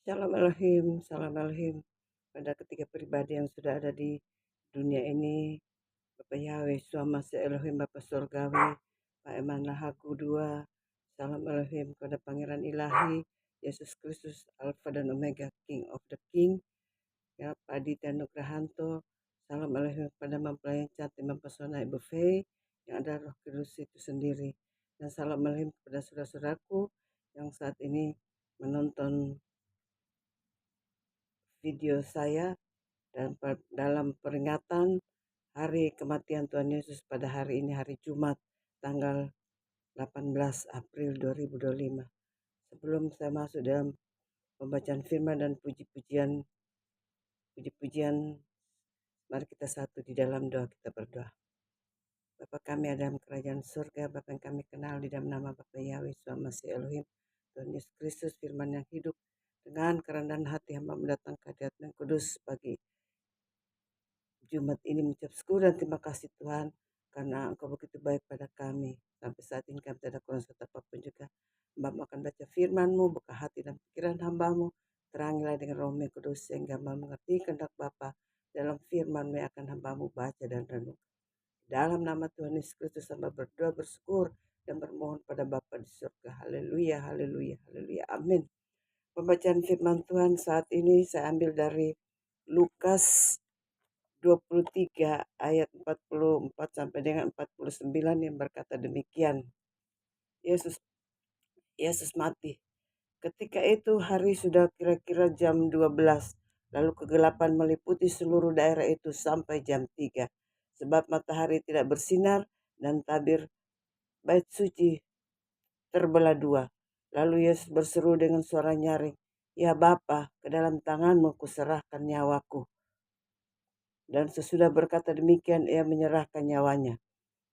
Salam Elohim pada ketiga pribadi yang sudah ada di dunia ini, Bapak Yahweh, Suamase Elohim, Bapa Surgawi, Pak Eman Lahaku dua, Salam Elohim kepada Pangeran Ilahi, Yesus Kristus, Alpha dan Omega, King of the King, ya Pak Aditya Nugrahanto, Salam Elohim kepada mempelai yang cantik mempesona Ibu Fei, yang ada Roh Kudus itu sendiri, dan Salam Elohim kepada saudara-saudaraku yang saat ini menonton video saya dan dalam peringatan hari kematian Tuhan Yesus pada hari ini, hari Jumat tanggal 18 April 2025. Sebelum saya masuk dalam pembacaan firman dan puji-pujian, mari kita satu di dalam doa, kita berdoa. Bapa kami ada dalam kerajaan surga, Bapa yang kami kenal di dalam nama Bapa Yahweh, Suamase Elohim, Tuhan Yesus Kristus, firman yang hidup, dengan kerendahan hati hamba mendatangkan hadirat yang kudus bagi Jumat ini mengucap syukur dan terima kasih Tuhan karena Engkau begitu baik pada kami. Sampai saat ini kami tidak kurang serta apapun juga. Hamba akan baca firman-Mu, buka hati dan pikiran hamba-Mu. Terangilah dengan Roh-Mu yang kudus sehingga hamba mengerti kehendak Bapa dalam firman-Mu yang akan hamba-Mu baca dan renung. Dalam nama Tuhan Yesus Kristus hamba berdoa, bersyukur dan bermohon pada Bapa di surga. Haleluya, haleluya, haleluya. Amin. Pembacaan firman Tuhan saat ini saya ambil dari Lukas 23 ayat 44 sampai dengan 49 yang berkata demikian. Yesus mati. Ketika itu hari sudah kira-kira jam 12. Lalu kegelapan meliputi seluruh daerah itu sampai jam 3. Sebab matahari tidak bersinar dan tabir bait suci terbelah dua. Lalu Yesus berseru dengan suara nyaring, "Ya Bapa, ke dalam tangan-Mu kuserahkan nyawaku." Dan sesudah berkata demikian, ia menyerahkan nyawanya.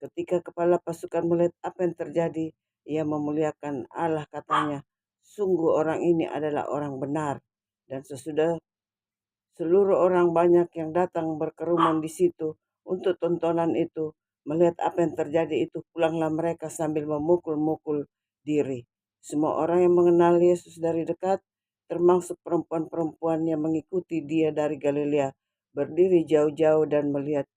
Ketika kepala pasukan melihat apa yang terjadi, ia memuliakan Allah, katanya, "Sungguh orang ini adalah orang benar." Dan sesudah seluruh orang banyak yang datang berkerumun di situ untuk tontonan itu, melihat apa yang terjadi itu, pulanglah mereka sambil memukul-mukul diri. Semua orang yang mengenal Yesus dari dekat, termasuk perempuan-perempuan yang mengikuti dia dari Galilea, berdiri jauh-jauh dan melihat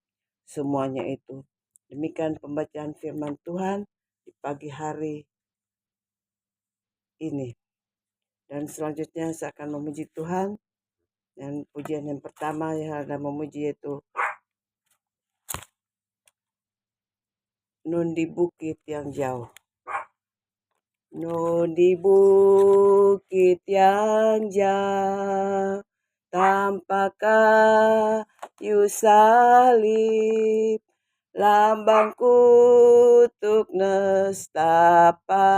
semuanya itu. Demikian pembacaan firman Tuhan di pagi hari ini. Dan selanjutnya saya akan memuji Tuhan. Dan pujian yang pertama yang ada memuji yaitu Nun di Bukit yang Jauh. Nun di bukit yang jauh, tampak kayu salib, lambang kutuk nestapa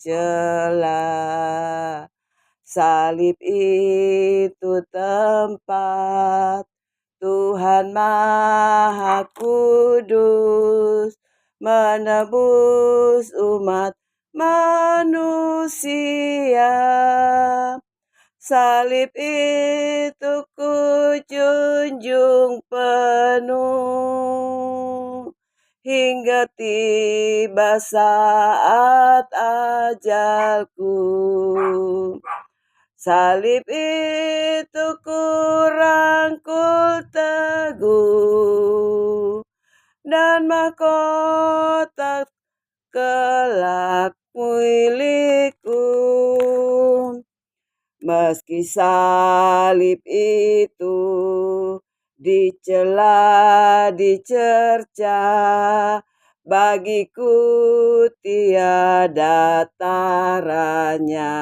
celah. Salib itu tempat Tuhan Maha Kudus menebus umat manusia. Salib itu kujunjung penuh hingga tiba saat ajalku. Salib itu kurangkul teguh dan mahkota kelak milikku. Meski salib itu dicela, dicerca, bagiku tiada taranya.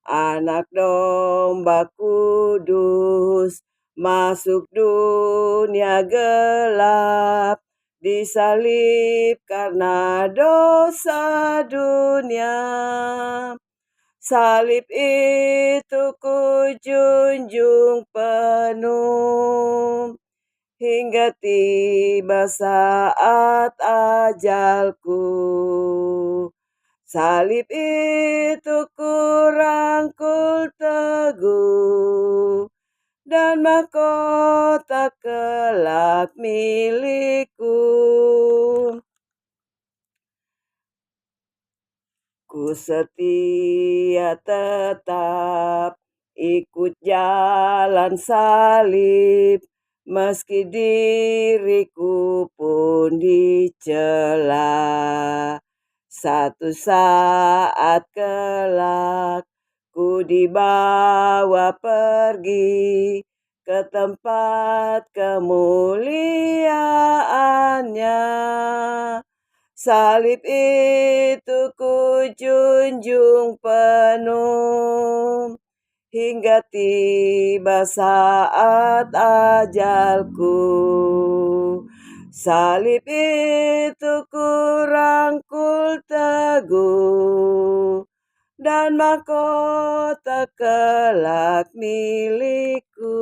Anak domba kudus masuk dunia gelap, disalib karena dosa dunia. Salib itu kujunjung penuh hingga tiba saat ajalku. Salib itu kurangkul teguh dan mahkota kelak milikku. Ku setia tetap ikut jalan salib, meski diriku pun dicela. Satu saat kelak ku dibawa pergi ke tempat kemuliaannya. Salib itu ku junjung penuh hingga tiba saat ajalku. Salib itu ku rangkul teguh dan mahkota kelak milikku.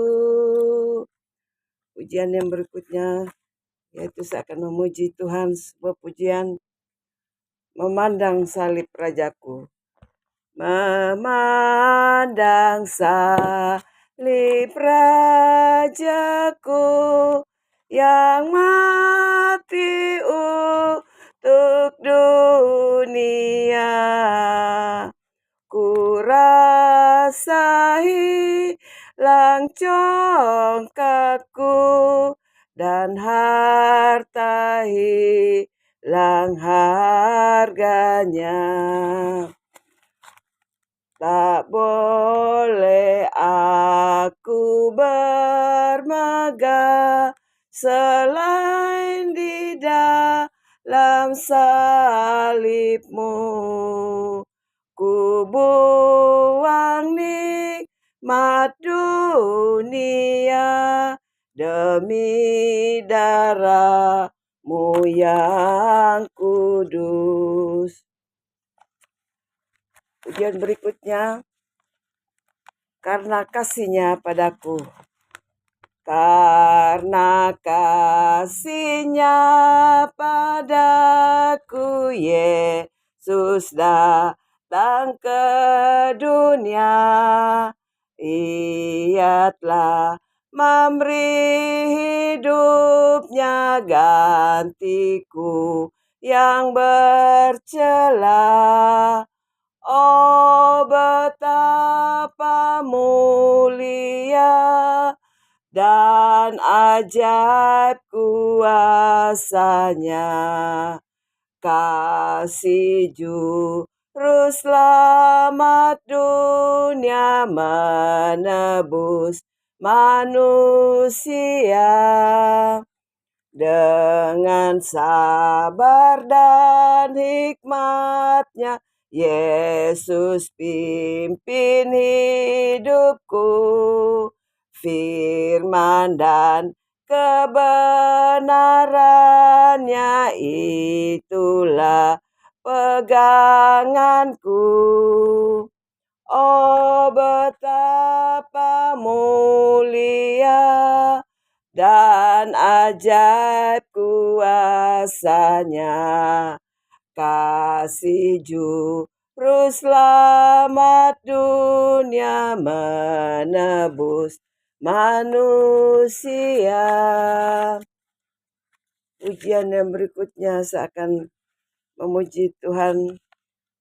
Pujian yang berikutnya yaitu saya akan memuji Tuhan, sebuah pujian memandang salib Rajaku. Memandang salib Rajaku yang mati untuk dunia, ku rasa hilang congkakku dan harta hilang harganya. Tak boleh aku bermegah selain di dalam salibmu. Ku buang nikmat dunia demi darah-Mu yang kudus. Pujian berikutnya, karena kasih-Nya padaku. Karena kasih-Nya padaku, Yesus datang ke dunia. Ia telah memberi hidupnya gantiku yang bercela. Oh, betapa mulia dan ajaib kuasa-Nya. Kasih juru selamat dunia menebus manusia. Dengan sabar dan hikmat-Nya, Yesus pimpin hidupku. Firman dan kebenaran-Nya itulah peganganku. Oh, betapa mulia dan ajaib kuasa-Nya. Kasih juru selamat dunia menebus manusia. Pujian yang berikutnya saya akan memuji Tuhan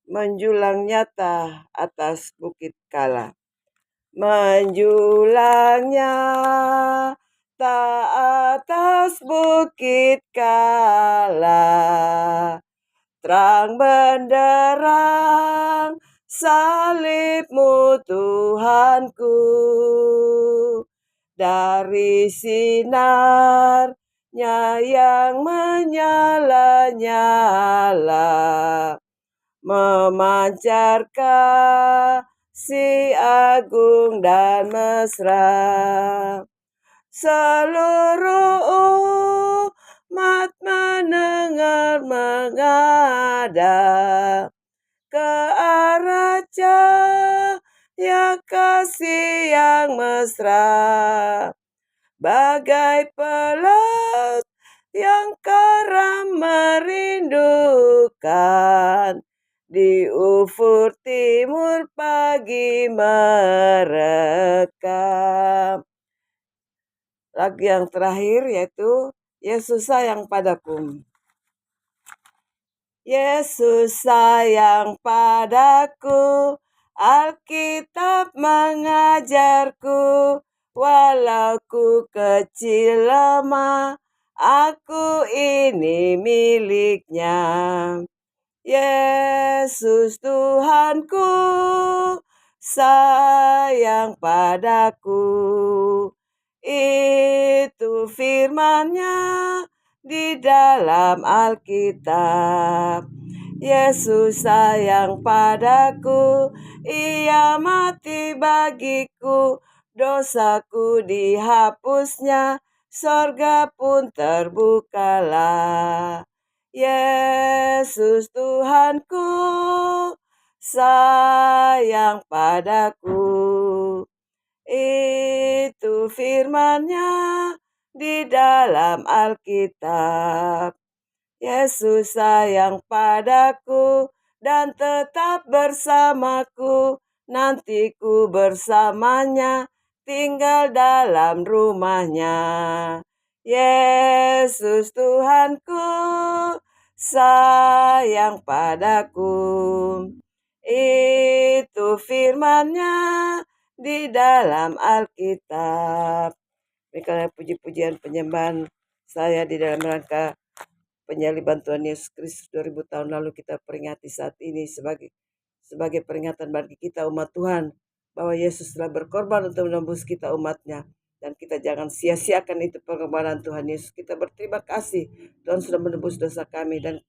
menjulang nyata atas bukit Kala. Menjulang nyata atas bukit Kala, terang benderang salib-Mu Tuhanku. Dari sinarnya yang menyala-nyala, memancar kasih agung dan mesra. Seluruh umat mendengar menghadap ke arah cahaya kasih yang mesra. Bagai pelaut yang karam merindukan, di ufuk timur pagi merekam. Lagu yang terakhir yaitu Yesus sayang padaku. Yesus sayang padaku, Alkitab mengajarku, walau ku kecil lemah, aku ini miliknya. Yesus Tuhanku, sayang padaku. Itu firman-Nya di dalam Alkitab. Yesus sayang padaku, Ia mati bagiku, dosaku dihapusnya, sorga pun terbukalah. Yesus Tuhanku, sayang padaku. Itu firman-Nya di dalam Alkitab. Yesus sayang padaku dan tetap bersamaku. Nanti ku bersamanya, tinggal dalam rumahnya. Yesus Tuhanku, sayang padaku. Itu firman-Nya di dalam Alkitab. Demikianlah puji-pujian penyembahan saya di dalam rangka penyaliban Tuhan Yesus Kristus 2000 tahun lalu kita peringati saat ini sebagai peringatan bagi kita umat Tuhan bahwa Yesus telah berkorban untuk menembus kita umatnya, dan kita jangan sia-siakan itu pengorbanan Tuhan Yesus. Kita berterima kasih Tuhan sudah menebus dosa kami, dan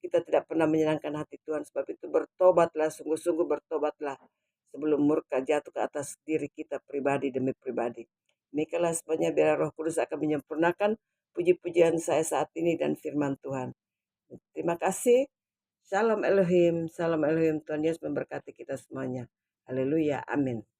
kita tidak pernah menyenangkan hati Tuhan. Sebab itu bertobatlah, sungguh-sungguh bertobatlah sebelum murka jatuh ke atas diri kita pribadi demi pribadi. Demikianlah sebenarnya biar Roh Kudus akan menyempurnakan puji-pujian saya saat ini dan firman Tuhan. Terima kasih. Shalom Elohim, salam Elohim. Tuhan Yesus memberkati kita semuanya. Haleluya, amin.